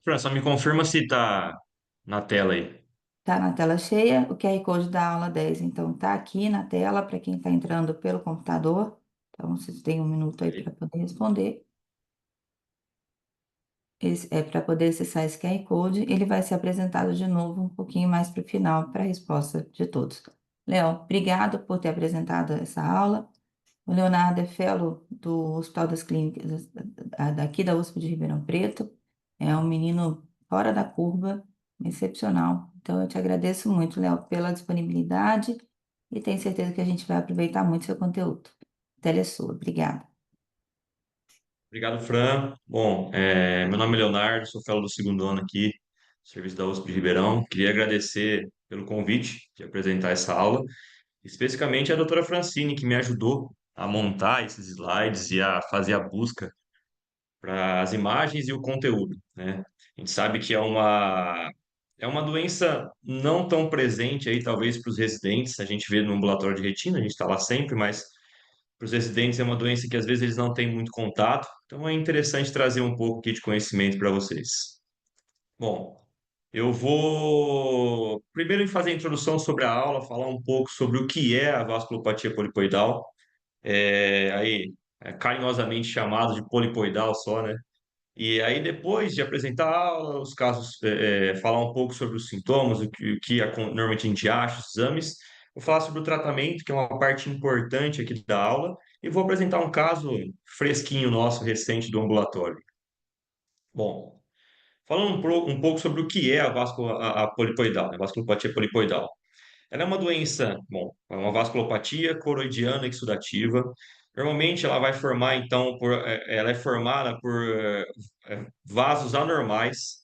Fran, só me confirma se tá na tela aí. Tá na tela cheia, o QR Code da aula 10, então tá aqui na tela para quem está entrando pelo computador. Então, vocês têm um minuto aí Ok. para poder responder. Esse é para poder acessar esse QR Code. Ele vai ser apresentado de novo um pouquinho mais para o final, para a resposta de todos. Léo, obrigado por ter apresentado essa aula. O Leonardo é fellow do Hospital das Clínicas daqui da USP de Ribeirão Preto. É um menino fora da curva, excepcional. Então, eu te agradeço muito, Léo, pela disponibilidade e tenho certeza que a gente vai aproveitar muito seu conteúdo. A tela é sua. Obrigada. Obrigado, Fran. Bom, meu nome é Leonardo, sou fellow do segundo ano aqui, serviço da USP de Ribeirão. Queria agradecer pelo convite de apresentar essa aula, especificamente a doutora Francine, que me ajudou a montar esses slides e a fazer a busca para as imagens e o conteúdo, né? A gente sabe que é uma doença não tão presente aí, talvez, para os residentes. A gente vê no ambulatório de retina, a gente está lá sempre, mas para os residentes é uma doença que às vezes eles não têm muito contato. Então é interessante trazer um pouco aqui de conhecimento para vocês. Bom, eu vou primeiro fazer a introdução sobre a aula, falar um pouco sobre o que é a vasculopatia polipoidal, carinhosamente chamado de polipoidal só, né? E aí, depois de apresentar a aula, os casos, falar um pouco sobre os sintomas, normalmente a gente acha, os exames, vou falar sobre o tratamento, que é uma parte importante aqui da aula, e vou apresentar um caso fresquinho nosso, recente do ambulatório. Bom, falando um pouco sobre o que é a polipoidal, né, a vasculopatia polipoidal. Ela é uma doença, bom, é uma vasculopatia coroidiana exudativa. Normalmente ela vai formar, então, ela é formada por vasos anormais.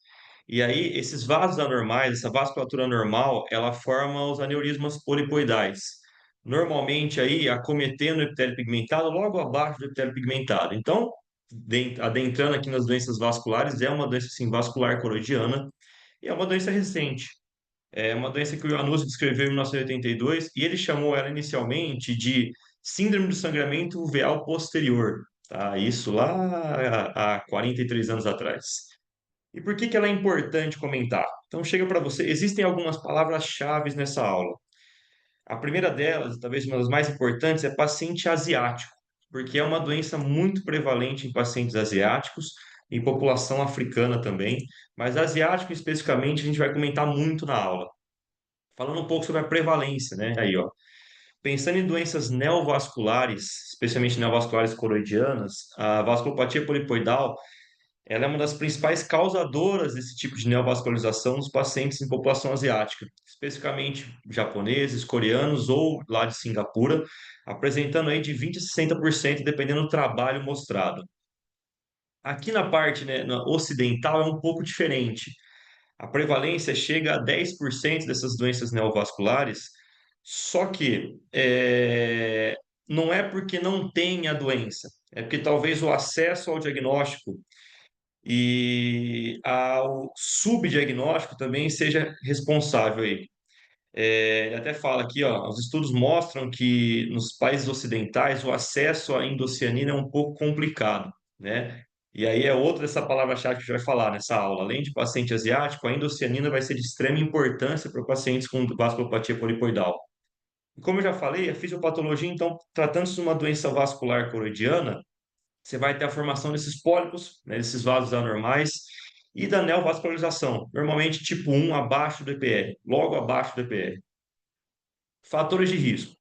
E aí, esses vasos anormais, essa vasculatura anormal, ela forma os aneurismas polipoidais. Normalmente aí acometendo o epitélio pigmentado, logo abaixo do epitélio pigmentado. Então, adentrando aqui nas doenças vasculares, é uma doença assim, vascular coroidiana e é uma doença recente. É uma doença que o Januzzi descreveu em 1982 e ele chamou ela inicialmente de síndrome do sangramento uveal posterior, tá? Isso lá há 43 anos atrás. E por que que ela é importante comentar? Então, chega para você, existem algumas palavras-chave nessa aula. A primeira delas, talvez uma das mais importantes, é paciente asiático, porque é uma doença muito prevalente em pacientes asiáticos, em população africana também, mas asiático especificamente a gente vai comentar muito na aula. Falando um pouco sobre a prevalência, né? Aí, ó. Pensando em doenças neovasculares, especialmente neovasculares coroidianas, a vasculopatia polipoidal, ela é uma das principais causadoras desse tipo de neovascularização nos pacientes em população asiática, especificamente japoneses, coreanos ou lá de Singapura, apresentando aí de 20 a 60%, dependendo do trabalho mostrado. Aqui na parte, né, na ocidental é um pouco diferente. A prevalência chega a 10% dessas doenças neovasculares, só que não é porque não tem a doença, é porque talvez o acesso ao diagnóstico e ao subdiagnóstico também seja responsável aí. Ele até fala aqui, ó, os estudos mostram que nos países ocidentais o acesso à endocianina é um pouco complicado, né? E aí é outra dessa palavra-chave que a gente vai falar nessa aula. Além de paciente asiático, a endocianina vai ser de extrema importância para pacientes com vasculopatia polipoidal. E como eu já falei, a fisiopatologia, então, tratando-se de uma doença vascular coroidiana, você vai ter a formação desses pólipos, né, desses vasos anormais, e da neovascularização, normalmente tipo 1 abaixo do EPR, logo abaixo do EPR. Fatores de risco.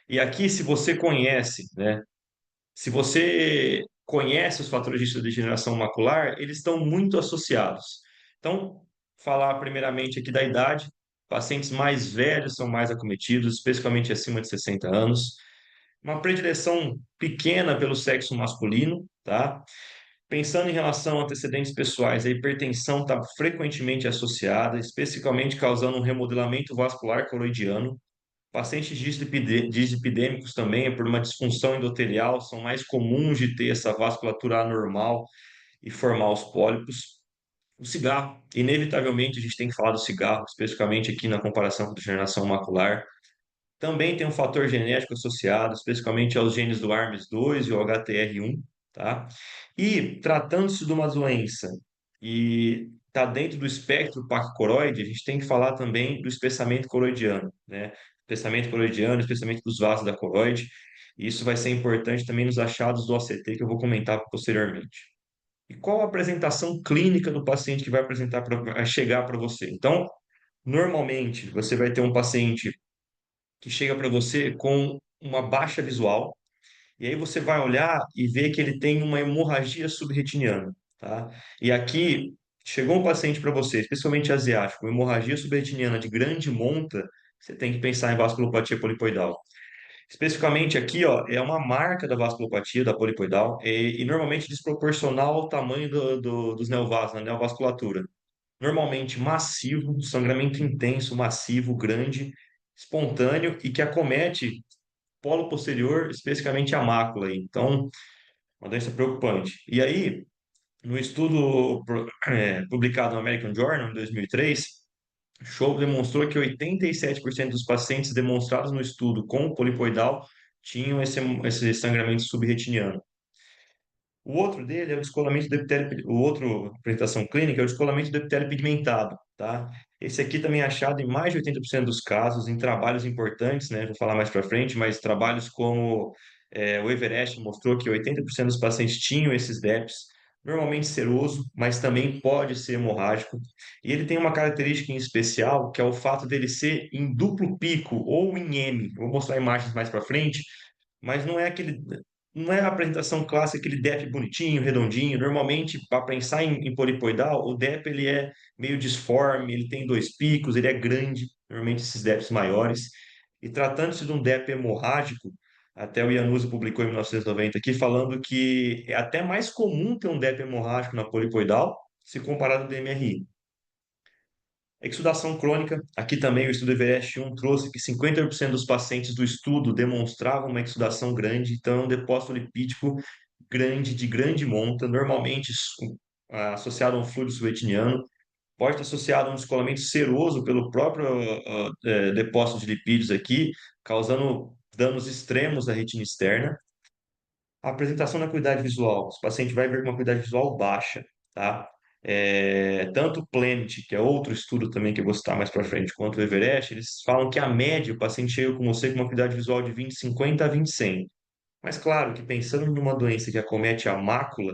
E aqui, se você conhece, né? Se você conhece os fatores de risco de degeneração macular, eles estão muito associados. Então, falar primeiramente aqui da idade. Pacientes mais velhos são mais acometidos, especificamente acima de 60 anos. Uma predileção pequena pelo sexo masculino, tá? Pensando em relação a antecedentes pessoais, a hipertensão está frequentemente associada, especificamente causando um remodelamento vascular coroidiano. Pacientes dislipidêmicos também, por uma disfunção endotelial, são mais comuns de ter essa vasculatura anormal e formar os pólipos. O cigarro, inevitavelmente a gente tem que falar do cigarro, especificamente aqui na comparação com a degeneração macular. Também tem um fator genético associado, especificamente aos genes do ARMS2 e o HTR1, tá? E tratando-se de uma doença e está dentro do espectro paracoroide, a gente tem que falar também do espessamento coroidiano, né? Espessamento coroidiano, espessamento dos vasos da coroide. E isso vai ser importante também nos achados do OCT, que eu vou comentar posteriormente. E qual a apresentação clínica do paciente que vai apresentar vai chegar para você? Então, normalmente, você vai ter um paciente que chega para você com uma baixa visual, e aí você vai olhar e ver que ele tem uma hemorragia subretiniana, tá? E aqui chegou um paciente para você, especialmente asiático, hemorragia subretiniana de grande monta, você tem que pensar em vasculopatia polipoidal. Especificamente aqui, ó, é uma marca da vasculopatia, da polipoidal, e normalmente desproporcional ao tamanho dos neovasos, na neovasculatura. Normalmente massivo, sangramento intenso, massivo, grande, espontâneo e que acomete polo posterior, especificamente a mácula. Então, uma doença preocupante. E aí, no estudo publicado no American Journal, em 2003, Scholl demonstrou que 87% dos pacientes demonstrados no estudo com polipoidal tinham esse sangramento subretiniano. O outro dele é o descolamento do epitélio, o outro apresentação clínica é o descolamento do epitélio pigmentado, tá? Esse aqui também é achado em mais de 80% dos casos, em trabalhos importantes, né? Vou falar mais para frente, mas trabalhos como o Everest mostrou que 80% dos pacientes tinham esses DEPs, normalmente seroso, mas também pode ser hemorrágico. E ele tem uma característica em especial, que é o fato dele ser em duplo pico ou em M. Vou mostrar imagens mais para frente, mas não é a apresentação clássica, aquele DEP bonitinho, redondinho. Normalmente, para pensar em polipoidal, o DEP ele é meio disforme, ele tem dois picos, ele é grande, normalmente esses DEPs maiores. E tratando-se de um DEP hemorrágico, até o Iannuzzi publicou em 1990 aqui, falando que é até mais comum ter um DEP hemorrágico na polipoidal, se comparado ao DMRI. Exudação crônica, aqui também o estudo Everest 1 trouxe que 50% dos pacientes do estudo demonstravam uma exudação grande, então é um depósito lipídico grande, de grande monta, normalmente associado a um fluido subretiniano, pode estar associado a um descolamento seroso pelo próprio depósito de lipídios aqui, causando danos extremos à retina externa. A apresentação da acuidade visual, o paciente vai ver com uma acuidade visual baixa, tá? Tanto o Planet, que é outro estudo também que eu vou citar mais para frente, quanto o Everest, eles falam que a média, o paciente chega com você com uma acuidade visual de 20/50 a 20/100. Mas claro que pensando numa doença que acomete a mácula,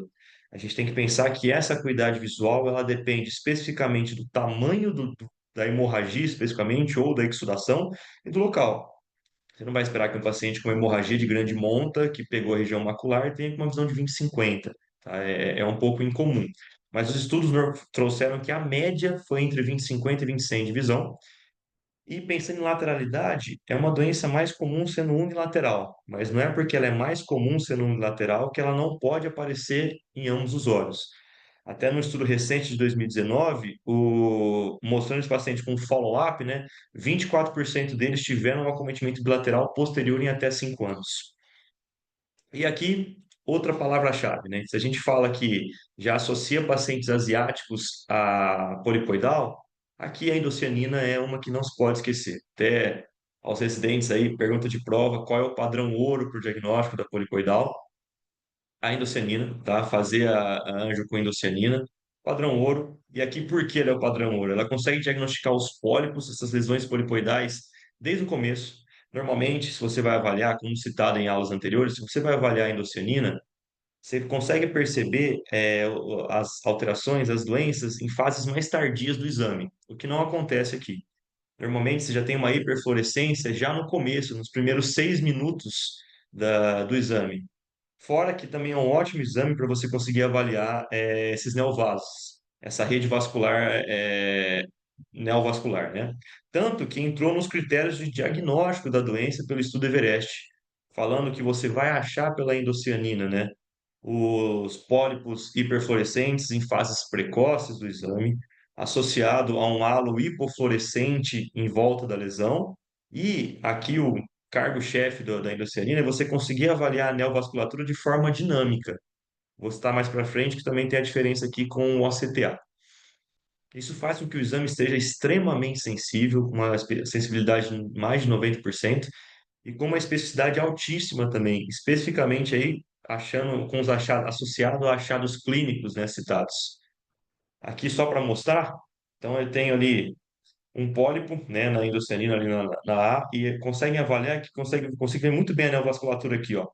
a gente tem que pensar que essa acuidade visual, ela depende especificamente do tamanho da hemorragia, especificamente, ou da exudação, e do local. Você não vai esperar que um paciente com hemorragia de grande monta, que pegou a região macular, tenha uma visão de 20/50, tá? É um pouco incomum. Mas os estudos trouxeram que a média foi entre 20/50 e 20/100 de visão. E pensando em lateralidade, é uma doença mais comum sendo unilateral, mas não é porque ela é mais comum sendo unilateral que ela não pode aparecer em ambos os olhos. Até no estudo recente de 2019, mostrando os pacientes com follow-up, né, 24% deles tiveram um acometimento bilateral posterior em até 5 anos. E aqui, outra palavra-chave, né? Se a gente fala que já associa pacientes asiáticos a polipoidal, aqui a endocianina é uma que não se pode esquecer. Até aos residentes aí, pergunta de prova, qual é o padrão ouro para o diagnóstico da polipoidal? A endocianina, tá? Fazer a anjo com endocianina, padrão ouro. E aqui, por que ele é o padrão ouro? Ela consegue diagnosticar os pólipos, essas lesões polipoidais, desde o começo. Normalmente, se você vai avaliar, como citado em aulas anteriores, se você vai avaliar a endocianina, você consegue perceber as alterações, as doenças, em fases mais tardias do exame, o que não acontece aqui. Normalmente, você já tem uma hiperfluorescência já no começo, nos primeiros 6 minutos do exame. Fora que também é um ótimo exame para você conseguir avaliar esses neovasos, essa rede vascular neovascular, né? Tanto que entrou nos critérios de diagnóstico da doença pelo estudo Everest, falando que você vai achar pela endocianina, né? Os pólipos hiperfluorescentes em fases precoces do exame, associado a um halo hipofluorescente em volta da lesão, e aqui o cargo-chefe da endocianina é você conseguir avaliar a neovasculatura de forma dinâmica. Vou citar mais para frente que também tem a diferença aqui com o OCTA. Isso faz com que o exame esteja extremamente sensível, com uma sensibilidade de mais de 90%, e com uma especificidade altíssima também, especificamente aí achando com os achados associado a achados clínicos, né, citados. Aqui só para mostrar, então eu tenho ali um pólipo, né, na endocianina ali na A, e conseguem avaliar que consegue ver muito bem a neovasculatura aqui, ó.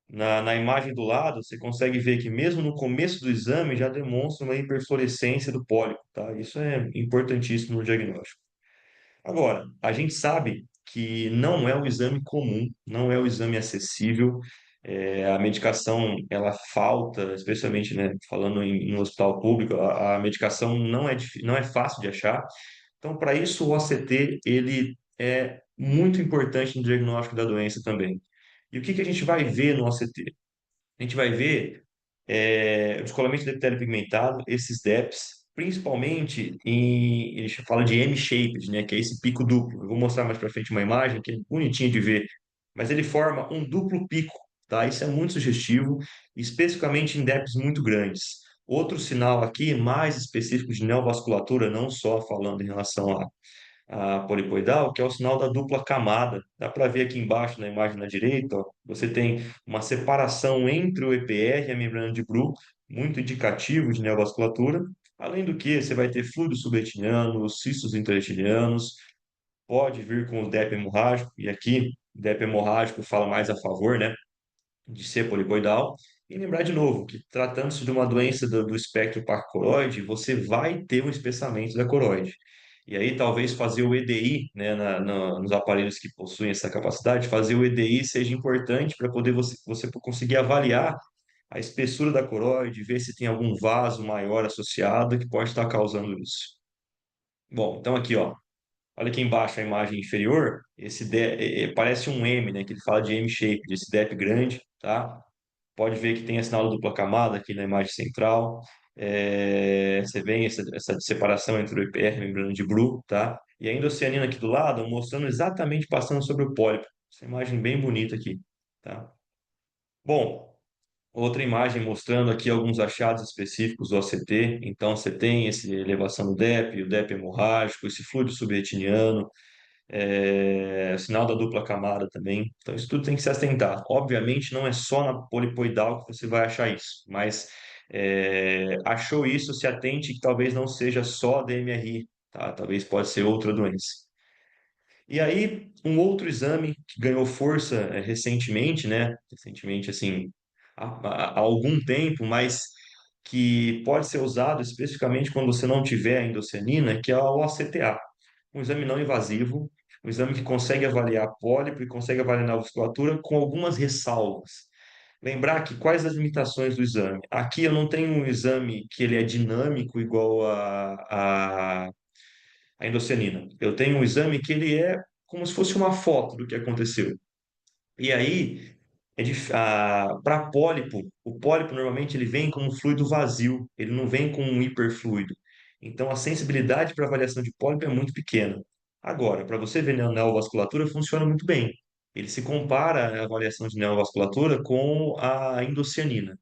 Na imagem do lado, você consegue ver que mesmo no começo do exame já demonstra uma hiperfluorescência do pólipo, tá? Isso é importantíssimo no diagnóstico. Agora, a gente sabe que não é um exame comum, não é um exame acessível. A medicação, ela falta, especialmente, né, falando em um hospital público, a medicação não é fácil de achar. Então, para isso, o OCT, ele é muito importante no diagnóstico da doença também. E o que que a gente vai ver no OCT? A gente vai ver o descolamento do epitélio pigmentado, esses DEPs, principalmente eles falam de M-shaped, né, que é esse pico duplo. Eu vou mostrar mais para frente uma imagem que é bonitinha de ver, mas ele forma um duplo pico, tá? Isso é muito sugestivo, especificamente em DEPs muito grandes. Outro sinal aqui, mais específico de neovasculatura, não só falando em relação a polipoidal, que é o sinal da dupla camada. Dá para ver aqui embaixo na imagem na direita, ó, você tem uma separação entre o EPR e a membrana de Bruch, muito indicativo de neovasculatura. Além do que, você vai ter fluidos subretinianos, cistos interretinianos, pode vir com o DEP hemorrágico, e aqui, o DEP hemorrágico fala mais a favor, né, de ser polipoidal. E lembrar de novo que, tratando-se de uma doença do espectro paracoroide, você vai ter um espessamento da coroide. E aí, talvez fazer o EDI, né, nos aparelhos que possuem essa capacidade, fazer o EDI seja importante para poder você conseguir avaliar a espessura da coroide, ver se tem algum vaso maior associado que pode estar causando isso. Bom, então aqui, ó, olha aqui embaixo a imagem inferior, parece um M, né, que ele fala de M-shape, desse DEP grande, tá? Pode ver que tem a sinal da dupla camada aqui na imagem central. Você vê essa separação entre o EPR e a membrana de Bruch, tá? E a endocianina aqui do lado, mostrando exatamente passando sobre o pólipo. Essa imagem bem bonita aqui, tá? Bom, outra imagem mostrando aqui alguns achados específicos do OCT. Então, você tem essa elevação do DEP, o DEP hemorrágico, esse fluido subretiniano, sinal da dupla camada também. Então, isso tudo tem que se atentar. Obviamente, não é só na polipoidal que você vai achar isso, mas achou isso, se atente que talvez não seja só DMRI, tá? Talvez pode ser outra doença. E aí, um outro exame que ganhou força recentemente, né? Recentemente, assim, há algum tempo, mas que pode ser usado especificamente quando você não tiver a endocianina, que é o OCTA, um exame não invasivo, um exame que consegue avaliar pólipo e consegue avaliar a musculatura com algumas ressalvas. Lembrar que quais as limitações do exame? Aqui eu não tenho um exame que ele é dinâmico igual a endocianina. Eu tenho um exame que ele é como se fosse uma foto do que aconteceu. E aí, para pólipo, o pólipo normalmente ele vem com um fluido vazio, ele não vem com um hiperfluido. Então, a sensibilidade para avaliação de pólipo é muito pequena. Agora, para você ver neovasculatura, funciona muito bem. Ele se compara a avaliação de neovasculatura com a endocianina.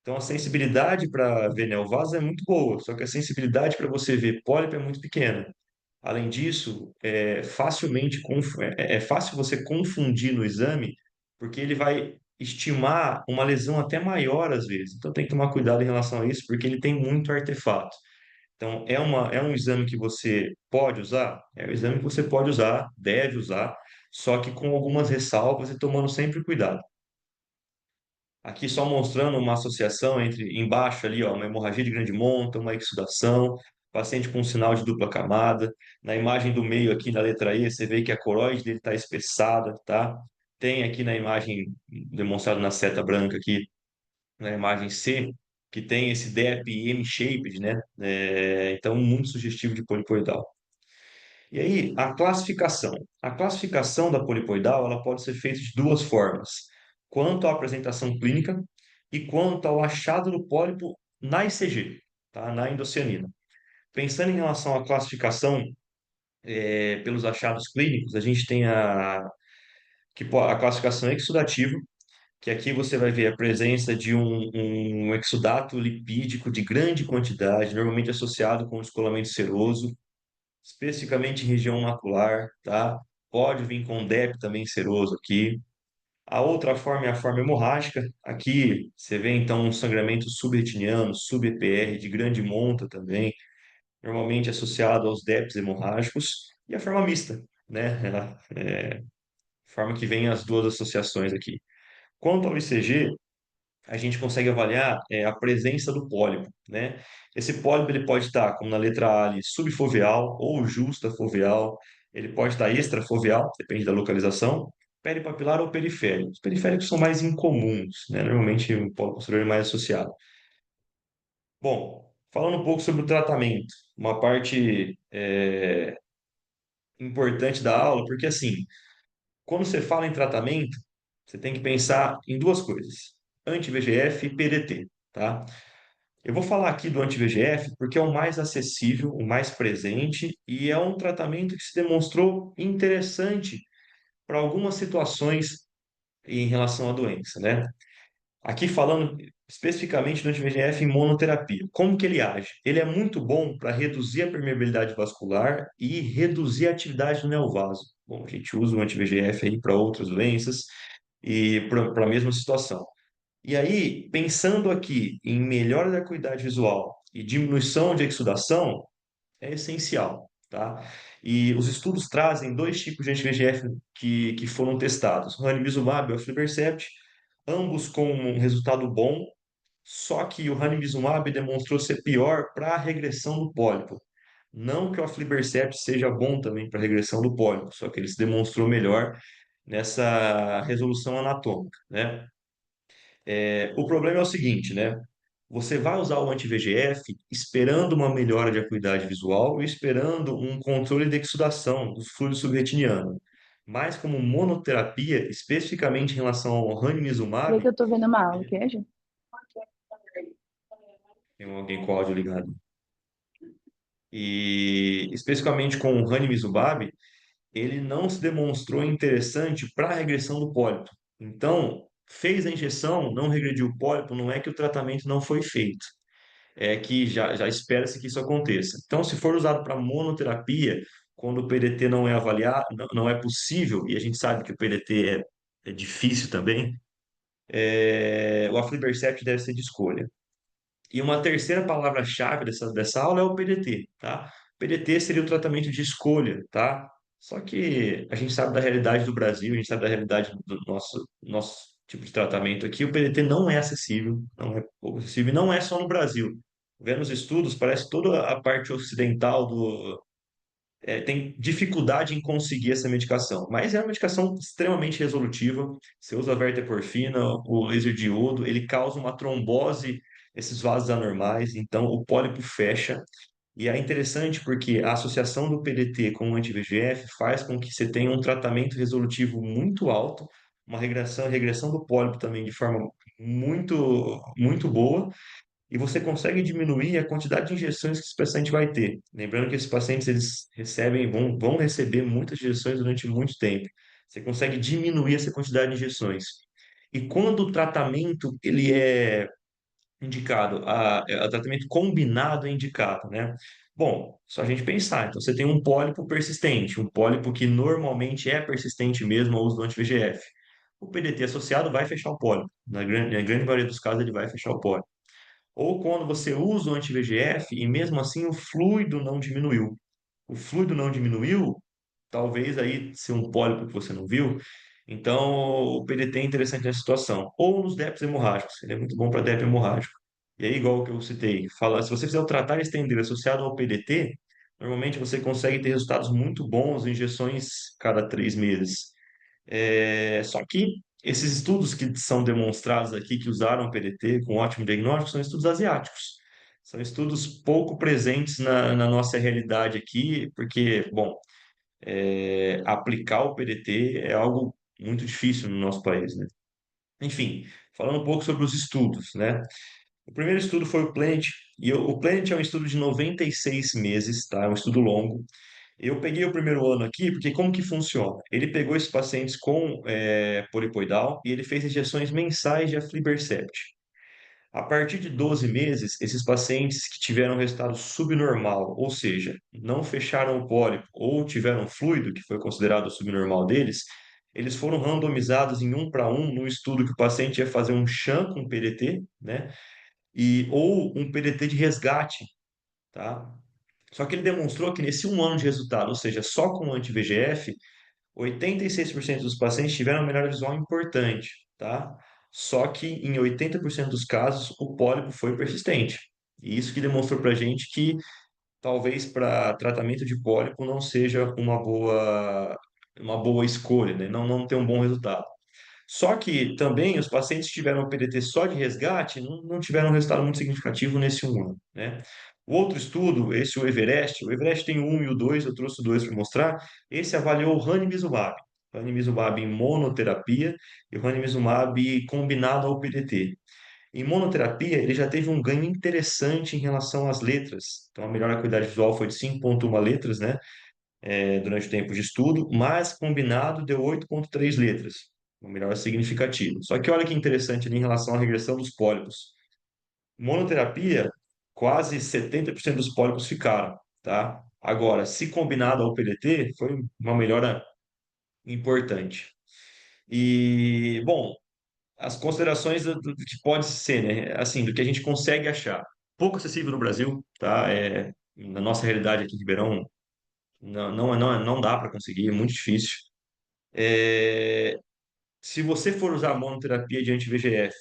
Então, a sensibilidade para ver neovaso é muito boa, só que a sensibilidade para você ver pólipo é muito pequena. Além disso, é fácil você confundir no exame, porque ele vai estimar uma lesão até maior às vezes. Então tem que tomar cuidado em relação a isso, porque ele tem muito artefato. Então é um exame que você pode usar? É um exame que você pode usar, deve usar, só que com algumas ressalvas e tomando sempre cuidado. Aqui só mostrando uma associação entre embaixo ali, ó, uma hemorragia de grande monta, uma exsudação, paciente com sinal de dupla camada. Na imagem do meio aqui na letra E, você vê que a coroide dele está espessada, tá? Tem aqui na imagem demonstrada na seta branca aqui, na imagem C, que tem esse DEP M-shaped, né? Então, muito sugestivo de polipoidal. E aí, a classificação. A classificação da polipoidal ela pode ser feita de duas formas: quanto à apresentação clínica e quanto ao achado do pólipo na ICG, tá? Na endocianina. Pensando em relação à classificação pelos achados clínicos, a gente tem a classificação exudativa, que aqui você vai ver a presença de um exudato lipídico de grande quantidade, normalmente associado com descolamento seroso, especificamente em região macular, tá? Pode vir com DEP também seroso aqui. A outra forma é a forma hemorrágica. Aqui você vê então um sangramento subretiniano, sub-EPR de grande monta também, normalmente associado aos débitos hemorrágicos, e a forma mista, né? Forma que vem as duas associações aqui. Quanto ao ICG, a gente consegue avaliar a presença do pólipo, né? Esse pólipo ele pode estar, como na letra A, ali, subfoveal ou justafoveal, ele pode estar extrafoveal, depende da localização, peripapilar ou periférico. Os periféricos são mais incomuns, né? Normalmente o pólipo posterior é mais associado. Bom, falando um pouco sobre o tratamento, uma parte importante da aula, porque assim, quando você fala em tratamento, você tem que pensar em duas coisas: anti-VEGF e PDT, tá? Eu vou falar aqui do anti-VEGF porque é o mais acessível, o mais presente e é um tratamento que se demonstrou interessante para algumas situações em relação à doença, né? Aqui falando especificamente do anti-VEGF em monoterapia. Como que ele age? Ele é muito bom para reduzir a permeabilidade vascular e reduzir a atividade do neovaso. Bom, a gente usa o anti-VEGF aí para outras doenças e para a mesma situação. E aí, pensando aqui em melhora da acuidade visual e diminuição de exudação, é essencial, tá? E os estudos trazem dois tipos de anti-VEGF que foram testados, o ranibizumab e o aflibercept, ambos com um resultado bom, só que o ranibizumab demonstrou ser pior para a regressão do pólipo. Não que o aflibercept seja bom também para a regressão do pólipo, só que ele se demonstrou melhor nessa resolução anatômica, né? O problema é o seguinte, né? Você vai usar o anti-VEGF esperando uma melhora de acuidade visual e esperando um controle de exudação do fluido subretiniano. Mas como monoterapia, especificamente em relação ao Vê ranibizumab, que eu tô vendo uma aula, quer, Ju? tem alguém com o áudio ligado, e especificamente com o ranibizumab, ele não se demonstrou interessante para a regressão do pólipo. Então, fez a injeção, não regrediu o pólipo, não é que o tratamento não foi feito. É que já espera-se que isso aconteça. Então, se for usado para monoterapia, quando o PDT não é avaliado, não é possível, e a gente sabe que o PDT é difícil também, o aflibercept deve ser de escolha. E uma terceira palavra-chave dessa aula é o PDT, tá? PDT seria o tratamento de escolha, tá? Só que a gente sabe da realidade do Brasil, a gente sabe da realidade do nosso tipo de tratamento aqui. O PDT não é acessível, não é pouco acessível, e não é só no Brasil. Vendo os estudos, parece que toda a parte ocidental tem dificuldade em conseguir essa medicação, mas é uma medicação extremamente resolutiva. Você usa a verteporfina, o laser diodo, ele causa uma trombose nesses vasos anormais, então o pólipo fecha. E é interessante porque a associação do PDT com o anti-VEGF faz com que você tenha um tratamento resolutivo muito alto, uma regressão do pólipo também de forma muito, muito boa, e você consegue diminuir a quantidade de injeções que esse paciente vai ter. Lembrando que esses pacientes eles vão receber muitas injeções durante muito tempo. Você consegue diminuir essa quantidade de injeções. E quando o tratamento ele é indicado, o tratamento combinado é indicado, né? Bom, só a gente pensar. Então, você tem um pólipo persistente, um pólipo que normalmente é persistente mesmo ao uso do anti-VEGF. O PDT associado vai fechar o pólipo. Na grande maioria dos casos, ele vai fechar o pólipo. Ou quando você usa o anti-VEGF e mesmo assim o fluido não diminuiu. O fluido não diminuiu, talvez aí se um pólipo que você não viu. Então, o PDT é interessante nessa situação. Ou nos DEPs hemorrágicos, ele é muito bom para DEP hemorrágico. E aí, igual que eu citei, fala, se você fizer o tratar e estender associado ao PDT, normalmente você consegue ter resultados muito bons em injeções cada 3 meses. Só que esses estudos que são demonstrados aqui, que usaram o PDT com ótimo diagnóstico, são estudos asiáticos. São estudos pouco presentes na nossa realidade aqui, porque, bom, aplicar o PDT é algo muito difícil no nosso país, né? Enfim, falando um pouco sobre os estudos, né? O primeiro estudo foi o Planet, e o Planet é um estudo de 96 meses, tá? É um estudo longo. Eu peguei o primeiro ano aqui, porque como que funciona? Ele pegou esses pacientes com polipoidal e ele fez injeções mensais de aflibercept. A partir de 12 meses, esses pacientes que tiveram resultado subnormal, ou seja, não fecharam o pólipo ou tiveram fluido, que foi considerado o subnormal deles, eles foram randomizados em 1 para 1 no estudo que o paciente ia fazer um sham com PDT, né? Ou um PDT de resgate, tá? Só que ele demonstrou que nesse 1 ano de resultado, ou seja, só com anti-VEGF, 86% dos pacientes tiveram melhora visual importante, tá? Só que em 80% dos casos o pólipo foi persistente. E isso que demonstrou para a gente que talvez para tratamento de pólipo não seja uma boa escolha, né? Não ter um bom resultado. Só que também os pacientes que tiveram o PDT só de resgate não tiveram um resultado muito significativo nesse 1 ano, né? O outro estudo, esse o Everest tem o 1 e o 2, eu trouxe o 2 para mostrar, esse avaliou o ranibizumab em monoterapia e o ranibizumab combinado ao PDT. Em monoterapia, ele já teve um ganho interessante em relação às letras. Então, a melhor acuidade visual foi de 5,1 letras, né? Durante o tempo de estudo, mas combinado deu 8,3 letras, uma melhora significativa. Só que olha que interessante ali em relação à regressão dos pólipos. Monoterapia, quase 70% dos pólipos ficaram, tá? Agora, se combinado ao PDT, foi uma melhora importante. E, bom, as considerações do que pode ser, né? Assim, do que a gente consegue achar. Pouco acessível no Brasil, tá? Na nossa realidade aqui de Ribeirão, não dá para conseguir, é muito difícil. É, Se você for usar a monoterapia de anti-VEGF,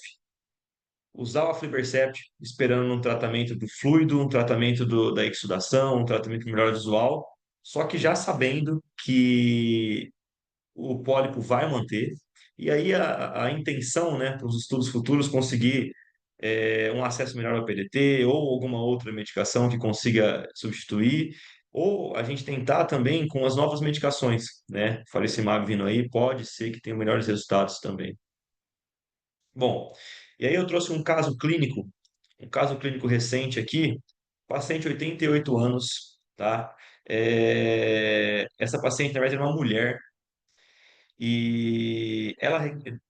usar o aflibercept esperando um tratamento do fluido, um tratamento da exsudação, um tratamento de melhora visual, só que já sabendo que o pólipo vai manter. E aí a intenção, né, para os estudos futuros, conseguir um acesso melhor ao PDT ou alguma outra medicação que consiga substituir, ou a gente tentar também com as novas medicações, né? Faricimab vindo aí, pode ser que tenha melhores resultados também. Bom, e aí eu trouxe um caso clínico recente aqui, paciente 88 anos, tá? Essa paciente, na verdade, era uma mulher e ela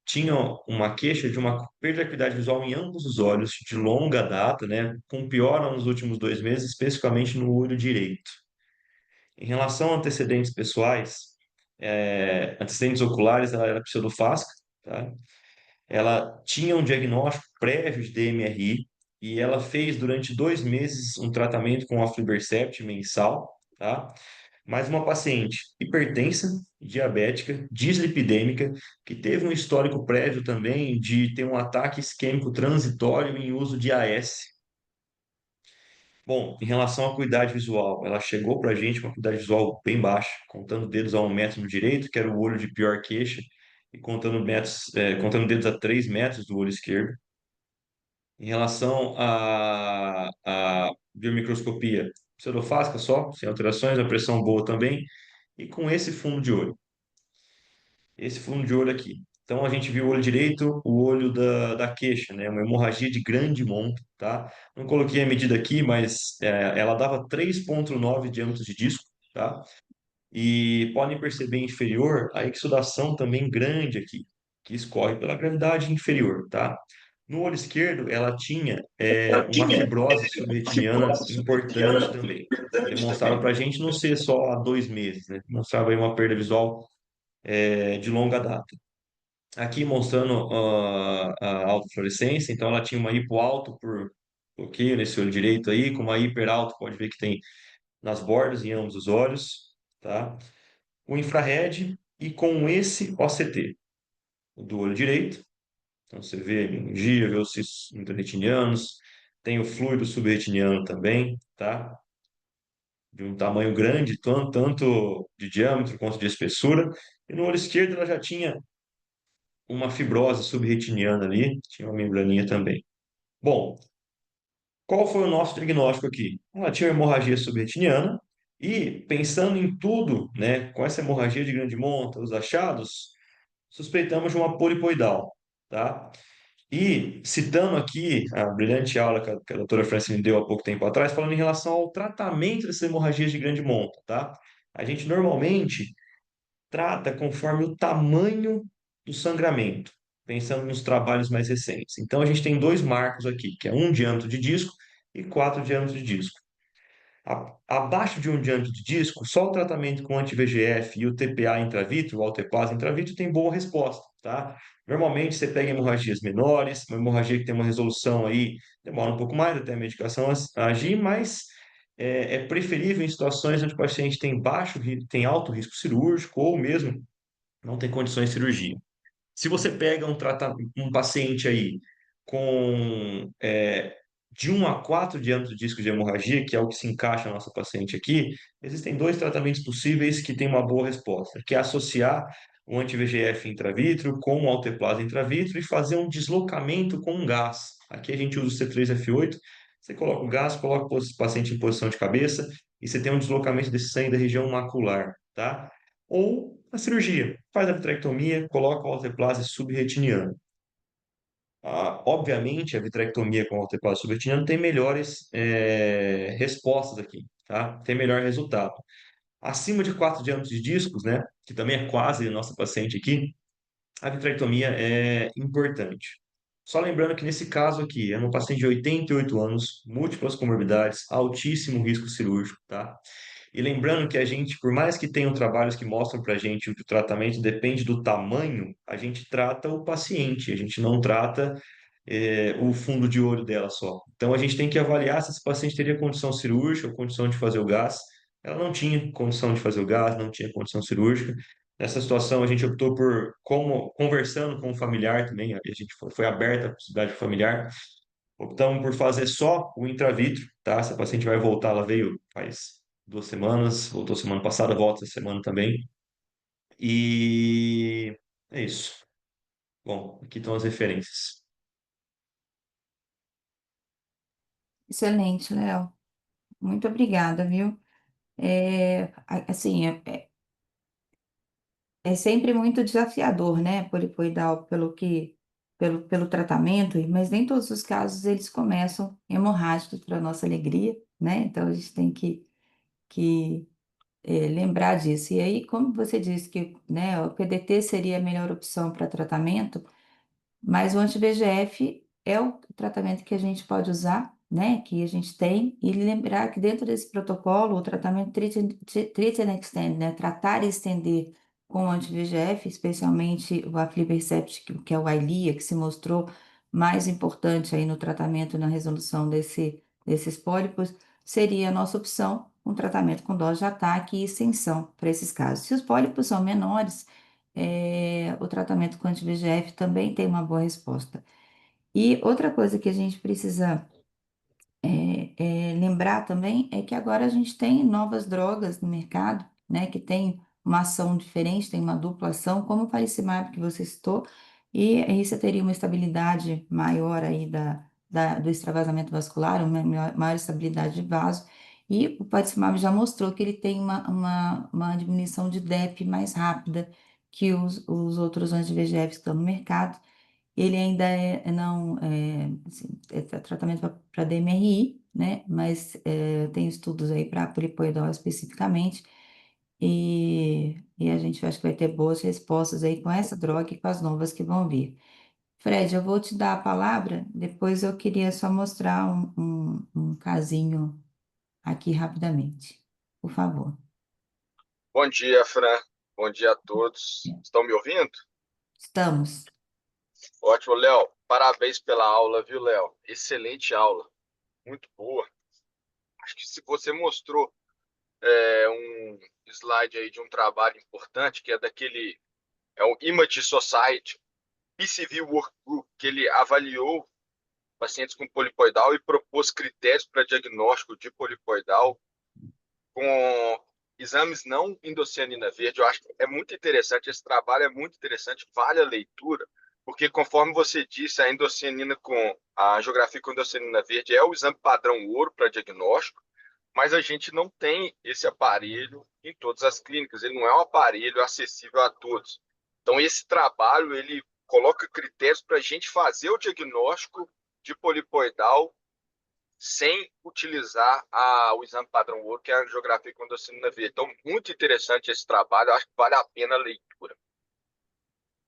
tinha uma queixa de uma perda de acuidade visual em ambos os olhos, de longa data, né, com piora nos últimos 2 meses, especificamente no olho direito. Em relação a antecedentes pessoais, antecedentes oculares, ela era pseudofásica, tá? Ela tinha um diagnóstico prévio de DMRI e ela fez durante 2 meses um tratamento com aflibercept mensal, tá? Mais uma paciente hipertensa, diabética, dislipidêmica, que teve um histórico prévio também de ter um ataque isquêmico transitório em uso de AS. Bom, em relação à acuidade visual, ela chegou para a gente com uma acuidade visual bem baixa, contando dedos a 1 metro no direito, que era o olho de pior queixa, e contando dedos a 3 metros do olho esquerdo. Em relação à biomicroscopia, pseudofásica só, sem alterações, a pressão boa também, e com esse fundo de olho. Esse fundo de olho aqui. Então a gente viu o olho direito, o olho da queixa, né? Uma hemorragia de grande monta, tá? Não coloquei a medida aqui, mas ela dava 3,9 diâmetros de disco, tá? E podem perceber inferior a exudação também grande aqui, que escorre pela gravidade inferior, tá? No olho esquerdo, ela tinha uma fibrose subretiniana importante também. Demonstraram para a gente não ser só há 2 meses, né? Mostrava aí uma perda visual de longa data. Aqui mostrando a autofluorescência, então ela tinha uma hipoalto por bloqueio nesse olho direito aí, com uma hiperalto, pode ver que tem nas bordas em ambos os olhos, tá? O infrared e com esse OCT, o do olho direito. Então você vê hemorragia, vê os cistos intraretinianos, tem o fluido subretiniano também, tá? De um tamanho grande, tanto de diâmetro quanto de espessura. E no olho esquerdo ela já tinha uma fibrose subretiniana ali, tinha uma membraninha também. Bom, qual foi o nosso diagnóstico aqui? Ela tinha uma hemorragia subretiniana e, pensando em tudo, né, com essa hemorragia de grande monta, os achados, suspeitamos de uma polipoidal, tá? E citando aqui a brilhante aula que a doutora Francine deu há pouco tempo atrás, falando em relação ao tratamento dessas hemorragias de grande monta, tá? A gente normalmente trata conforme o tamanho do sangramento, pensando nos trabalhos mais recentes. Então, a gente tem dois marcos aqui, que é 1 diâmetro de disco e 4 diâmetros de disco. Abaixo de um diâmetro de disco, só o tratamento com anti-VEGF e o TPA intravítrio, o alteplase intravítrio, tem boa resposta, tá? Normalmente você pega hemorragias menores, uma hemorragia que tem uma resolução aí, demora um pouco mais até a medicação agir, mas é preferível em situações onde o paciente tem alto risco cirúrgico ou mesmo não tem condições de cirurgia. Se você pega um paciente aí com de 1 a 4 diâmetros de disco de hemorragia, que é o que se encaixa na nossa paciente aqui, existem dois tratamentos possíveis que têm uma boa resposta, que é associar o anti-VEGF intravítrio com o alteplase intravítrio e fazer um deslocamento com um gás. Aqui a gente usa o C3F8, você coloca o gás, coloca o paciente em posição de cabeça e você tem um deslocamento desse sangue da região macular, tá? Ou a cirurgia. Faz a vitrectomia, coloca o alteplase subretiniano. Obviamente, a vitrectomia com alteplase subretiniano tem melhores respostas aqui, tá? Tem melhor resultado. Acima de 4 diâmetros de discos, né, que também é quase a nossa paciente aqui, a vitrectomia é importante. Só lembrando que nesse caso aqui, é um paciente de 88 anos, múltiplas comorbidades, altíssimo risco cirúrgico, tá? E lembrando que a gente, por mais que tenham trabalhos que mostram para a gente que o tratamento depende do tamanho, a gente trata o paciente, a gente não trata o fundo de olho dela só. Então a gente tem que avaliar se esse paciente teria condição cirúrgica, condição de fazer o gás. Ela não tinha condição de fazer o gás, não tinha condição cirúrgica. Nessa situação, a gente optou por, como conversando com o familiar também, a gente foi aberta a possibilidade familiar, optamos por fazer só o intravítrio, tá? Essa paciente vai voltar, ela veio faz 2 semanas, voltou semana passada, volta essa semana também. E é isso. Bom, aqui estão as referências. Excelente, Léo. Muito obrigada, viu? Assim, é sempre muito desafiador, né, polipoidal, pelo tratamento, mas nem todos os casos eles começam hemorrágicos para nossa alegria, né? Então a gente tem que lembrar disso. E aí, como você disse que, né, o PDT seria a melhor opção para tratamento, mas o anti-VEGF é o tratamento que a gente pode usar, né? Que a gente tem, e lembrar que dentro desse protocolo, o tratamento treat and extend, né? Tratar e estender com o anti-VEGF, especialmente o aflibercept, que é o Eylea, que se mostrou mais importante aí no tratamento, na resolução desses pólipos, seria a nossa opção, um tratamento com dose de ataque e extensão para esses casos. Se os pólipos são menores, o tratamento com anti-VEGF também tem uma boa resposta. E outra coisa que a gente precisa lembrar também é que agora a gente tem novas drogas no mercado, né, que tem uma ação diferente, tem uma dupla ação, como o faricimab que você citou, e aí você teria uma estabilidade maior aí do extravasamento vascular, uma maior estabilidade de vaso, e o faricimab já mostrou que ele tem uma diminuição de DEP mais rápida que os outros anti-VEGFs que estão no mercado. Ele ainda não, assim, tratamento para DMRI, né? Mas tem estudos aí para polipoidal especificamente, e a gente acha que vai ter boas respostas aí com essa droga e com as novas que vão vir. Fred, eu vou te dar a palavra, depois eu queria só mostrar um casinho aqui rapidamente, por favor. Bom dia, Fran. Bom dia a todos. Estão me ouvindo? Estamos. Ótimo, Léo. Parabéns pela aula, viu, Léo? Excelente aula. Muito boa. Acho que se você mostrou um slide aí de um trabalho importante, que é o Image Society PCV Work Group, que ele avaliou pacientes com polipoidal e propôs critérios para diagnóstico de polipoidal com exames não endocianina verde. Eu acho que é muito interessante, esse trabalho é muito interessante, vale a leitura, porque conforme você disse, a endocianina com a angiografia com endocianina verde é o exame padrão ouro para diagnóstico, mas a gente não tem esse aparelho em todas as clínicas, ele não é um aparelho acessível a todos. Então esse trabalho, ele coloca critérios para a gente fazer o diagnóstico de polipoidal sem utilizar o exame padrão ouro, que é a angiografia com endocyanina verde. Então, muito interessante esse trabalho, eu acho que vale a pena a leitura.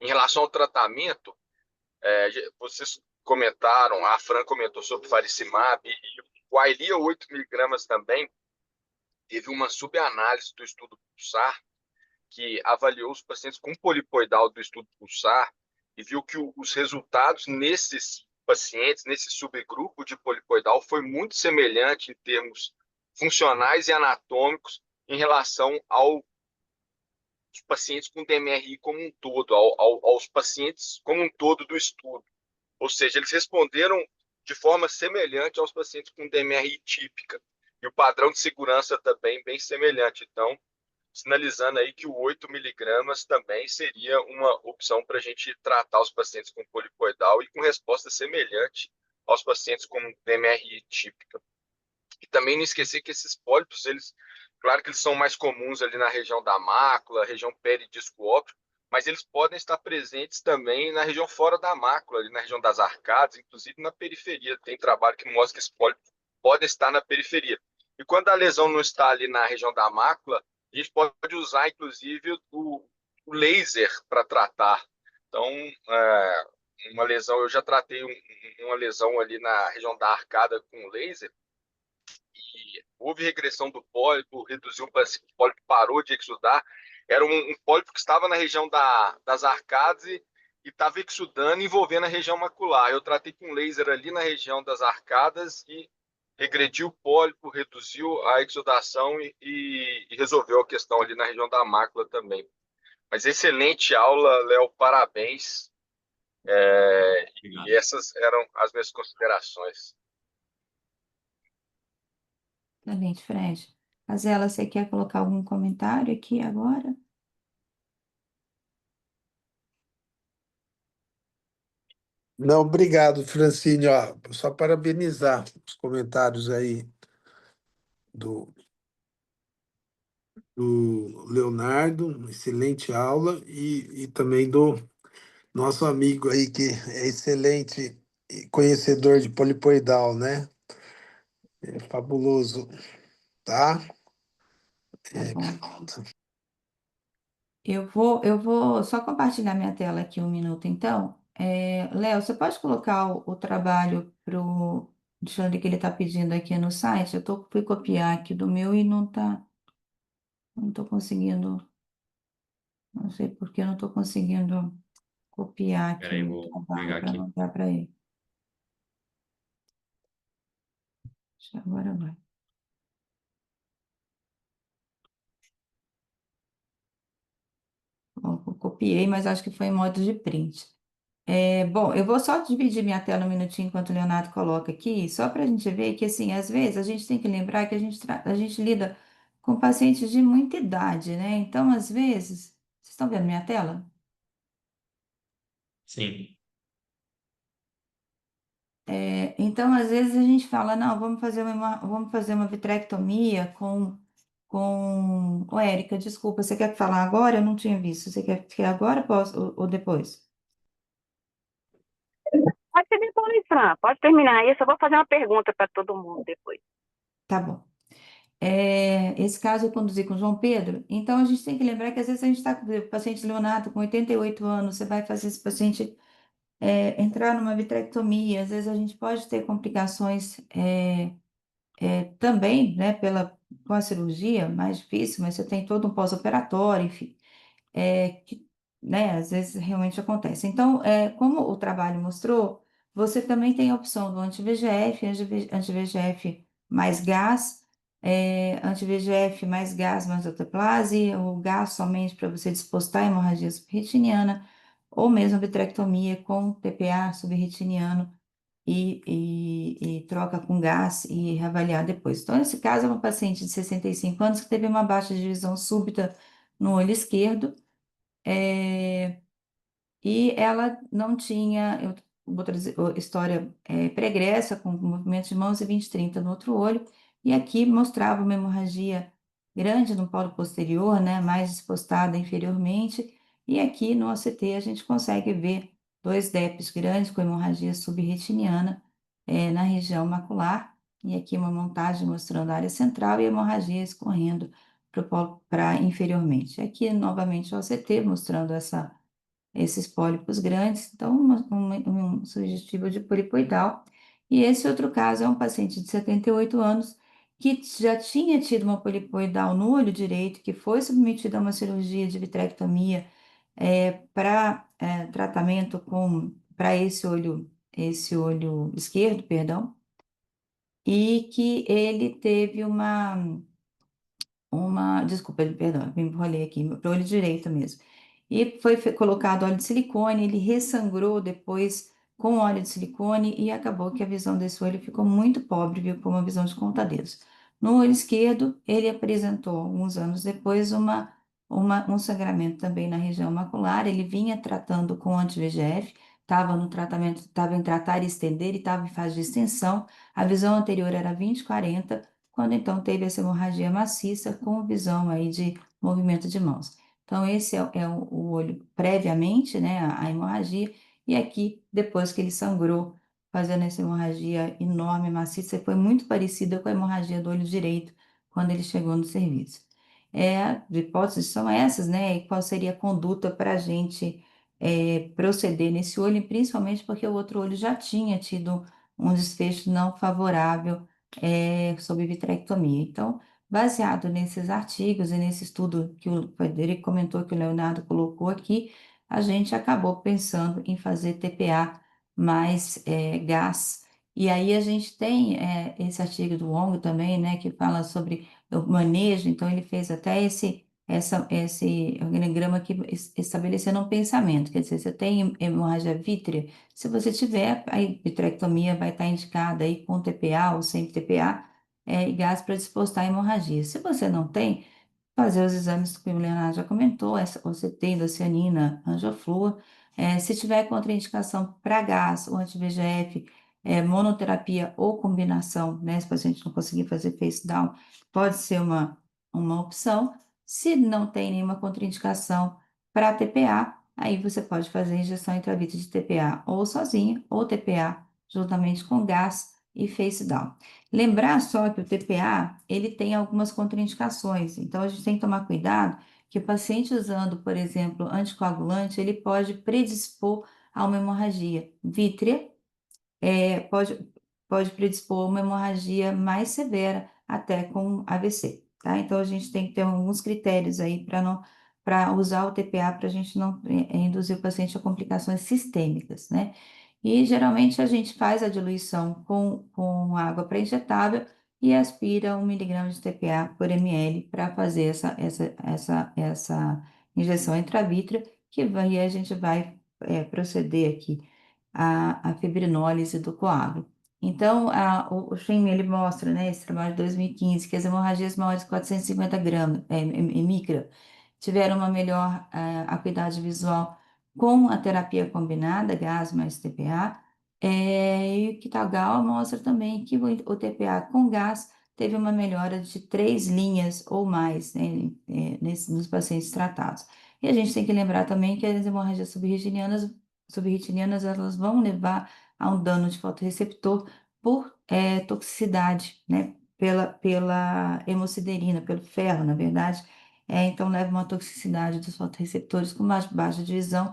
Em relação ao tratamento, vocês comentaram, a Fran comentou sobre o faricimab, e o Eylea 8 miligramas também, teve uma subanálise do estudo PULSAR, que avaliou os pacientes com polipoidal do estudo PULSAR e viu que os resultados nesses pacientes, nesse subgrupo de polipoidal, foi muito semelhante em termos funcionais e anatômicos em relação aos pacientes com DMRI como um todo, aos pacientes como um todo do estudo. Ou seja, eles responderam de forma semelhante aos pacientes com DMRI típica. E o padrão de segurança também bem semelhante. Então, sinalizando aí que o 8 miligramas também seria uma opção para a gente tratar os pacientes com polipoidal e com resposta semelhante aos pacientes com DMRI típica. E também não esquecer que esses pólipos, claro que eles são mais comuns ali na região da mácula, região peridisco óptico, mas eles podem estar presentes também na região fora da mácula, ali na região das arcadas, inclusive na periferia. Tem trabalho que mostra que esses pólipos podem estar na periferia. E quando a lesão não está ali na região da mácula, a gente pode usar, inclusive, o laser para tratar. Então, uma lesão, eu já tratei uma lesão ali na região da arcada com laser, e houve regressão do pólipo, reduziu, o pólipo parou de exudar. Era um pólipo que estava na região das arcadas e estava exudando, envolvendo a região macular. Eu tratei com laser ali na região das arcadas e regrediu o pólipo, reduziu a exudação e resolveu a questão ali na região da mácula também. Mas excelente aula, Léo, parabéns. E essas eram as minhas considerações. Excelente, Fred. Azela, você quer colocar algum comentário aqui agora? Não, obrigado, Francine. Ó, só parabenizar os comentários aí do Leonardo, excelente aula, e também do nosso amigo aí, que é excelente conhecedor de polipoidal, né? É fabuloso, tá? Tá bom. Eu vou só compartilhar minha tela aqui um minuto, então. Léo, você pode colocar o trabalho para o Alexandre que ele está pedindo aqui no site? Fui copiar aqui do meu e não estou conseguindo, não sei por que eu não estou conseguindo copiar aqui Peraí, o vou trabalho pegar para aqui. mandar para ele. Acho que agora vai. Bom, eu copiei, mas acho que foi em modo de print. Bom, eu vou só dividir minha tela um minutinho enquanto o Leonardo coloca aqui, só para a gente ver que, assim, às vezes a gente tem que lembrar que a gente lida com pacientes de muita idade, né? Então, às vezes, vocês estão vendo minha tela? Sim. Então, às vezes a gente fala, não, vamos fazer uma vitrectomia Ô, Érica, desculpa, você quer falar agora? Eu não tinha visto. Você quer que agora ou depois? Pode ser depois, Fran. Pode terminar isso. Eu vou fazer uma pergunta para todo mundo depois. Tá bom. Esse caso eu conduzi com o João Pedro, então a gente tem que lembrar que às vezes a gente está com o paciente Leonardo com 88 anos, você vai fazer esse paciente entrar numa vitrectomia, às vezes a gente pode ter complicações também, né, com a cirurgia, mais difícil, mas você tem todo um pós-operatório, enfim, que, né, às vezes realmente acontece. Então, como o trabalho mostrou, você também tem a opção do anti-VEGF, anti-VEGF mais gás, anti-VEGF mais gás, mais otoplase, ou gás somente para você dispostar a hemorragia subretiniana, ou mesmo a vitrectomia com TPA subretiniano e troca com gás e reavaliar depois. Então, nesse caso, é uma paciente de 65 anos que teve uma baixa de visão súbita no olho esquerdo, é, e ela não tinha, eu vou trazer história pregressa, com movimento de mãos e 20/30 no outro olho, e aqui mostrava uma hemorragia grande no polo posterior, né, mais expostada inferiormente, e aqui no OCT a gente consegue ver dois DEPs grandes com hemorragia subretiniana na região macular, e aqui uma montagem mostrando a área central e a hemorragia escorrendo para inferiormente. Aqui novamente o OCT mostrando esses pólipos grandes, então um sugestivo de polipoidal. E esse outro caso é um paciente de 78 anos que já tinha tido uma polipoidal no olho direito, que foi submetido a uma cirurgia de vitrectomia para tratamento para esse olho esquerdo, perdão, e que ele teve desculpa, perdão, me enrolei aqui, para o olho direito mesmo. E foi colocado óleo de silicone, ele ressangrou depois com óleo de silicone e acabou que a visão desse olho ficou muito pobre, viu, com uma visão de conta-dedos. No olho esquerdo, ele apresentou, alguns anos depois, um sangramento também na região macular. Ele vinha tratando com anti-VEGF, estava no tratamento, estava em tratar e estender, e estava em fase de extensão. A visão anterior era 20/40, quando então teve essa hemorragia maciça com visão aí de movimento de mãos. Então, esse é o olho previamente, né, a hemorragia, e aqui, depois que ele sangrou, fazendo essa hemorragia enorme, maciça, foi muito parecida com a hemorragia do olho direito, quando ele chegou no serviço. As hipóteses são essas, né, e qual seria a conduta para a gente proceder nesse olho, e principalmente porque o outro olho já tinha tido um desfecho não favorável sobre vitrectomia. Então, baseado nesses artigos e nesse estudo que o Frederico comentou, que o Leonardo colocou aqui, a gente acabou pensando em fazer TPA mais gás. E aí a gente tem esse artigo do Wong também, né, que fala sobre o manejo. Então, ele fez até esse organograma que estabelecendo um pensamento. Quer dizer, você tem hemorragia vítrea, se você tiver, a vitrectomia vai estar indicada aí com TPA ou sem TPA, e gás para dispostar a hemorragia. Se você não tem, fazer os exames que o Leonardo já comentou, você tendo cianina, angioflúor. Se tiver contraindicação para gás ou anti-VEGF, monoterapia ou combinação, né? Se o paciente não conseguir fazer face down, pode ser uma opção. Se não tem nenhuma contraindicação para TPA, aí você pode fazer injeção intravítrea de TPA ou sozinha, ou TPA juntamente com gás e face down. Lembrar só que o TPA, ele tem algumas contraindicações, então a gente tem que tomar cuidado que o paciente usando, por exemplo, anticoagulante, ele pode predispor a uma hemorragia vítrea, pode predispor a uma hemorragia mais severa, até com AVC, tá? Então a gente tem que ter alguns critérios aí para usar o TPA, para a gente não induzir o paciente a complicações sistêmicas, né? E geralmente a gente faz a diluição com água pré-injetável e aspira 1 miligrama de TPA por ml para fazer essa injeção intravítrea, que vai, e a gente vai proceder aqui a fibrinólise do coágulo. Então, o Shin, ele mostra, né, esse trabalho de 2015, que as hemorragias maiores de 450 gramas, micra, tiveram uma melhor acuidade visual com a terapia combinada, gás mais TPA, e o Kitagawa mostra também que o TPA com gás teve uma melhora de 3 linhas ou mais, né, nos pacientes tratados. E a gente tem que lembrar também que as hemorragias subretinianas, elas vão levar a um dano de fotorreceptor por toxicidade, né, pela hemosiderina, pelo ferro, na verdade. Então, leva uma toxicidade dos fotorreceptores com mais baixa divisão,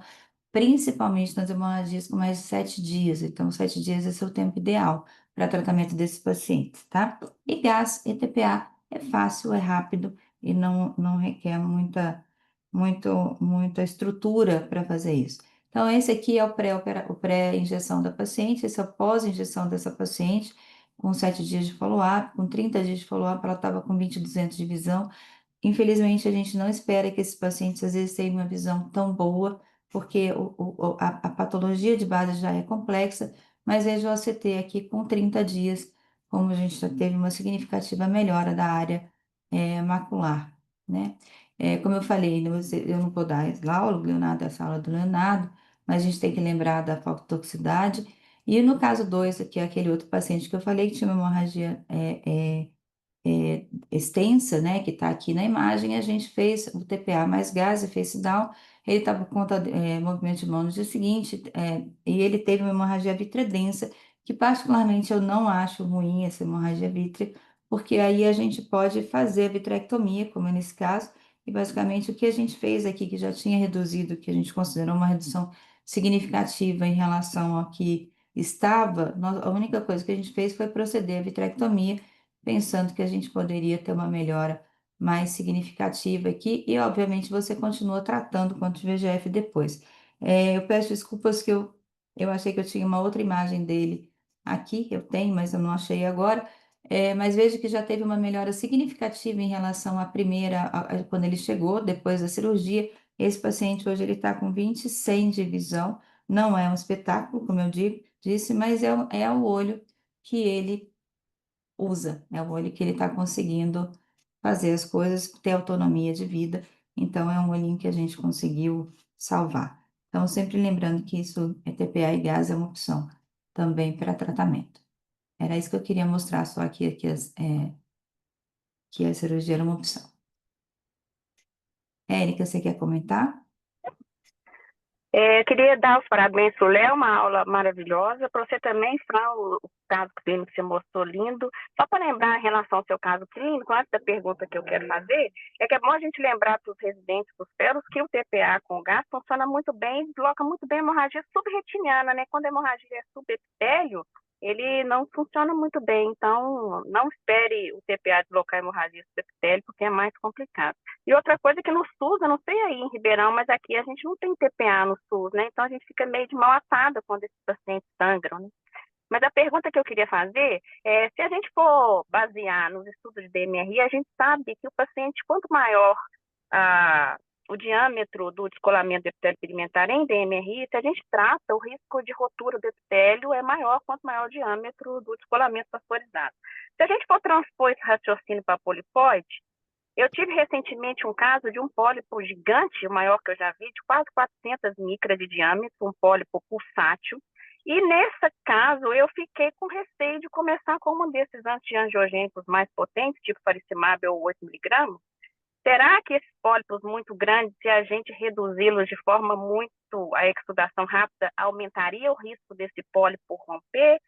principalmente nas hemorragias com mais de 7 dias. Então, 7 dias é seu tempo ideal para tratamento desses pacientes, tá? E gás e TPA é fácil, é rápido e não requer muita estrutura para fazer isso. Então, esse aqui é o pré-injeção da paciente, esse é o pós-injeção dessa paciente, com 7 dias de follow-up, com 30 dias de follow-up, ela estava com 20/200 de visão. Infelizmente, a gente não espera que esses pacientes às vezes tenham uma visão tão boa, porque a patologia de base já é complexa, mas veja o OCT aqui com 30 dias, como a gente já teve uma significativa melhora da área macular, né? Como eu falei, eu não vou dar aula, o Leonardo, essa aula do Leonardo, mas a gente tem que lembrar da fototoxicidade. E no caso 2, aqui, aquele outro paciente que eu falei que tinha uma hemorragia extensa, né, que está aqui na imagem, a gente fez o TPA mais gás e face down. Ele estava com movimento de mão no dia seguinte, e ele teve uma hemorragia vítrea densa, que particularmente eu não acho ruim essa hemorragia vítrea, porque aí a gente pode fazer a vitrectomia, como é nesse caso, e basicamente o que a gente fez aqui, que já tinha reduzido, que a gente considerou uma redução significativa em relação ao que estava, a única coisa que a gente fez foi proceder à vitrectomia, pensando que a gente poderia ter uma melhora mais significativa aqui e, obviamente, você continua tratando quanto de VEGF depois. Eu peço desculpas que eu achei que eu tinha uma outra imagem dele aqui, eu tenho, mas eu não achei agora. Mas vejo que já teve uma melhora significativa em relação à primeira, quando ele chegou, depois da cirurgia. Esse paciente hoje ele está com 20/100 de visão, não é um espetáculo, como eu disse, mas é o olho que ele usa, é o olho que ele está conseguindo fazer as coisas, ter autonomia de vida, então é um olhinho que a gente conseguiu salvar. Então, sempre lembrando que isso, TPA e gás é uma opção também para tratamento. Era isso que eu queria mostrar, só aqui que a cirurgia era uma opção. Érica, você quer comentar? Queria dar os parabéns para o Léo, uma aula maravilhosa. Para você também, Fran, o caso clínico que você mostrou lindo. Só para lembrar em relação ao seu caso clínico, antes da pergunta que eu quero fazer, é que é bom a gente lembrar para os residentes dos pelos que o TPA com gás funciona muito bem, desloca muito bem a hemorragia subretiniana, né? Quando a hemorragia é subepitélio, ele não funciona muito bem. Então, não espere o TPA deslocar a hemorragia subepitélio, porque é mais complicado. E outra coisa que no SUS, eu não sei aí em Ribeirão, mas aqui a gente não tem TPA no SUS, né? Então a gente fica meio de mal atada quando esses pacientes sangram, né? Mas a pergunta que eu queria fazer é, se a gente for basear nos estudos de DMRI, a gente sabe que o paciente, quanto maior a, o diâmetro do descolamento do epitélio pigmentar em DMRI, se a gente trata, o risco de rotura do epitélio é maior quanto maior o diâmetro do descolamento vascularizado. Se a gente for transpor esse raciocínio para polipóide, eu tive recentemente um caso de um pólipo gigante, o maior que eu já vi, de quase 400 micras de diâmetro, um pólipo pulsátil. E nesse caso, eu fiquei com receio de começar com um desses antiangiogênicos mais potentes, tipo faricimab ou 8 miligramas. Será que esses pólipos muito grandes, se a gente reduzi-los de forma muito, a exudação rápida, aumentaria o risco desse pólipo romper?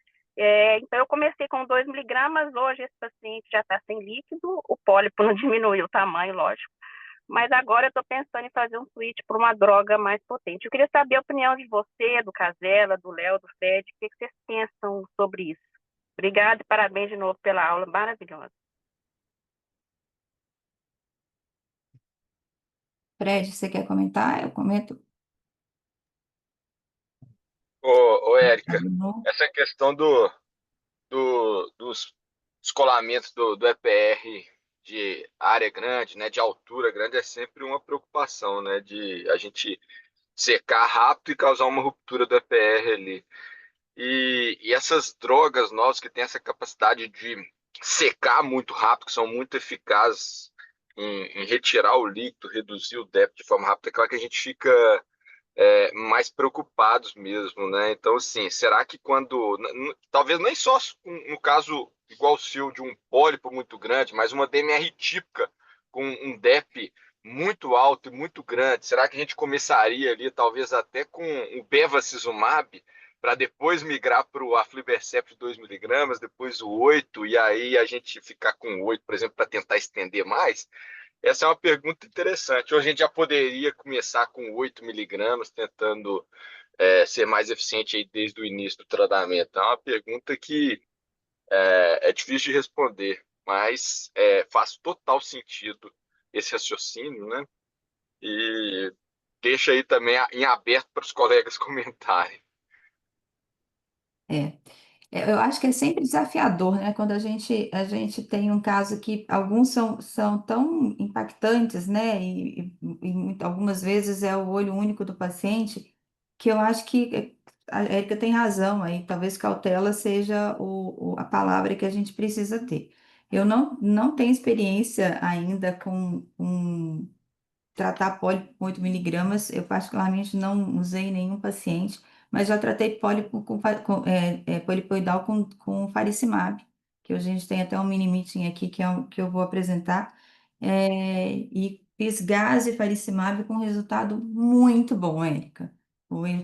Então, eu comecei com 2 miligramas, hoje esse paciente já está sem líquido, o pólipo não diminuiu o tamanho, lógico, mas agora eu estou pensando em fazer um switch para uma droga mais potente. Eu queria saber a opinião de você, do Casella, do Léo, do Fred, o que vocês pensam sobre isso? Obrigada e parabéns de novo pela aula maravilhosa. Fred, você quer comentar? Eu comento. Ô, Érica, De novo. essa questão dos descolamentos do EPR de área grande, né, de altura grande, é sempre uma preocupação, né, de a gente secar rápido e causar uma ruptura do EPR ali. E essas drogas novas que têm essa capacidade de secar muito rápido, que são muito eficazes em retirar o líquido, reduzir o débito de forma rápida, é claro que a gente fica mais preocupados mesmo, né? Então, assim, será que quando, talvez nem só no caso igual o seu de um pólipo muito grande, mas uma DMR típica com um DEP muito alto e muito grande, será que a gente começaria ali, talvez até com o bevacizumab, para depois migrar para o aflibercept 2 miligramas, depois o 8, e aí a gente ficar com o 8, por exemplo, para tentar estender mais? Essa é uma pergunta interessante. Hoje a gente já poderia começar com 8 miligramas, tentando ser mais eficiente aí desde o início do tratamento. É uma pergunta que é difícil de responder, mas faz total sentido esse raciocínio, né? E deixa aí também em aberto para os colegas comentarem. É. Eu acho que é sempre desafiador, né? Quando a gente tem um caso que alguns são tão impactantes, né? Algumas vezes é o olho único do paciente, que eu acho que a Érica tem razão aí, talvez cautela seja a palavra que a gente precisa ter. Eu não tenho experiência ainda com tratar pólipo com 8 miligramas, eu particularmente não usei em nenhum paciente, mas já tratei pólipo polipoidal com faricimab, que a gente tem até um mini meeting aqui que eu vou apresentar, e fiz gás e faricimab com resultado muito bom, Érica.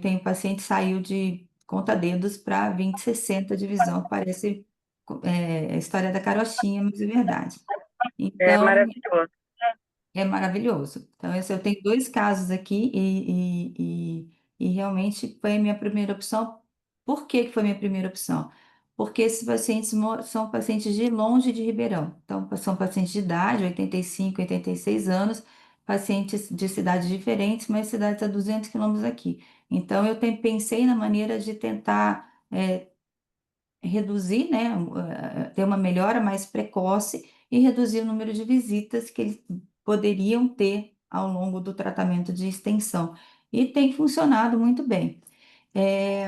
Tem um paciente que saiu de conta-dedos para 20/60 de visão, parece a história da carochinha, mas é verdade. É Então, maravilhoso. é maravilhoso. Então, eu tenho dois casos aqui e realmente foi a minha primeira opção. Por que que foi a minha primeira opção? porque esses pacientes são pacientes de longe de Ribeirão. Então, são pacientes de idade, 85, 86 anos, pacientes de cidades diferentes, mas cidades a 200 quilômetros aqui. Então, eu pensei na maneira de tentar reduzir, né, ter uma melhora mais precoce e reduzir o número de visitas que eles poderiam ter ao longo do tratamento de extensão. E tem funcionado muito bem.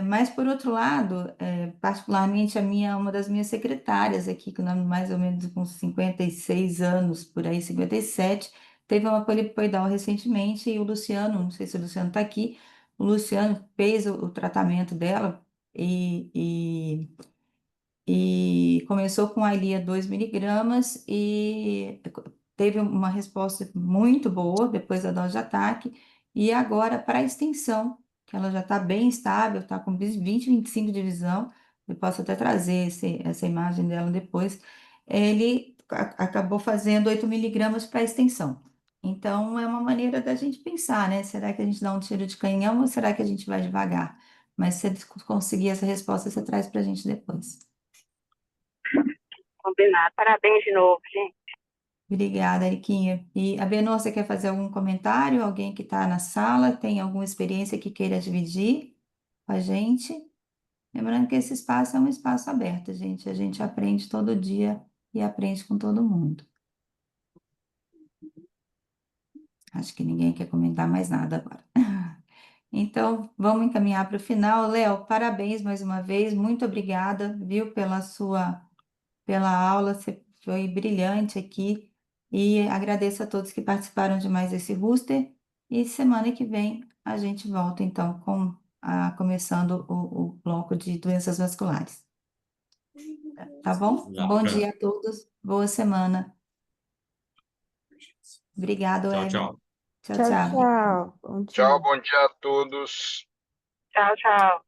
Mas, por outro lado, particularmente uma das minhas secretárias aqui, que mais ou menos com 56 anos, por aí, 57, teve uma polipoidal recentemente e o Luciano, não sei se o Luciano está aqui, o Luciano fez o tratamento dela e começou com a Elia 2 miligramas e teve uma resposta muito boa depois da dose de ataque. E agora, para a extensão, que ela já está bem estável, está com 20, 25 de visão, eu posso até trazer essa imagem dela depois. Ele acabou fazendo 8 miligramas para a extensão. Então, é uma maneira da gente pensar, né? Será que a gente dá um tiro de canhão ou será que a gente vai devagar? Mas se você conseguir essa resposta, você traz para a gente depois. Combinado. Parabéns de novo, gente. Obrigada, Eriquinha. E, Abenor, você quer fazer algum comentário? Alguém que está na sala tem alguma experiência que queira dividir com a gente? Lembrando que esse espaço é um espaço aberto, gente. A gente aprende todo dia e aprende com todo mundo. Acho que ninguém quer comentar mais nada agora. Então, vamos encaminhar para o final. Léo, parabéns mais uma vez. Muito obrigada, viu, pela aula, você foi brilhante aqui e agradeço a todos que participaram de mais esse booster. E semana que vem a gente volta então começando o bloco de doenças vasculares. Tá bom? Bom dia a todos, boa semana. Obrigado, Tchau, Hebe. tchau. Tchau, Tchau, tchau. tchau. Bom Tchau, dia. bom dia a todos. Tchau, tchau.